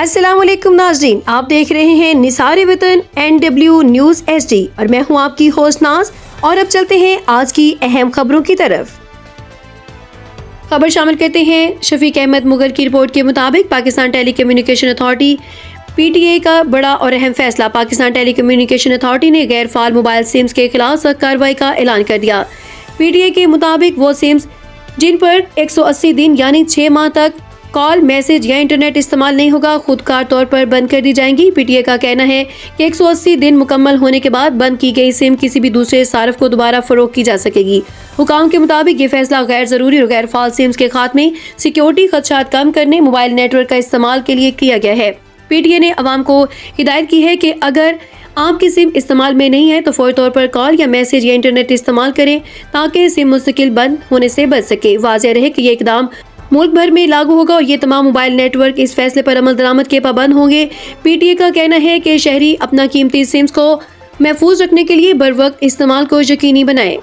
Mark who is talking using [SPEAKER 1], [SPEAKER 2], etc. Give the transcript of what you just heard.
[SPEAKER 1] अस्सलाम वालेकुम नाज़रीन, आप देख रहे हैं निसार वतन NW न्यूज़ HD और मैं हूं आपकी होस्ट नाज। और अब चलते हैं आज की अहम खबरों की तरफ। खबर शामिल करते हैं। शफीक अहमद मुगल की रिपोर्ट के मुताबिक Pakistan telecommunication authority PTA का बड़ा और अहम फैसला। पाकिस्तान टेली कम्युनिकेशन अथॉरिटी ने गैर फाल मोबाइल सिम्स के खिलाफ सख्त कार्रवाई का ऐलान कर दिया। PTA के मुताबिक वो सिम्स जिन पर 180 दिन यानी 6 माह तक कॉल, मैसेज या इंटरनेट इस्तेमाल नहीं होगा, खुदकार तौर पर बंद कर दी जाएंगी। PTA का कहना है कि 180 दिन मुकम्मल होने के बाद बंद की गई सिम किसी भी दूसरे सार्फ को दोबारा फरोख्त की जा सकेगी। हुकाम के मुताबिक ये फैसला गैर जरूरी और गैर फाल सिम्स के खात्मे, सिक्योरिटी खदशात कम करने, मोबाइल नेटवर्क का इस्तेमाल के लिए किया गया है। PTA ने अवाम को हिदायत की है कि अगर आपकी सिम इस्तेमाल में नहीं है तो फौरी तौर पर कॉल या मैसेज या इंटरनेट इस्तेमाल करें ताकि सिम मुस्तकिल बंद होने से बच सके। वाज़ेह रहे कि ये इकदाम मुल्क भर में लागू होगा और ये तमाम मोबाइल नेटवर्क इस फैसले पर अमल दरामद के पाबंद होंगे। PTA का कहना है कि शहरी अपना कीमती सिम्स को महफूज रखने के लिए बर वक्त इस्तेमाल को यकीनी बनाएं।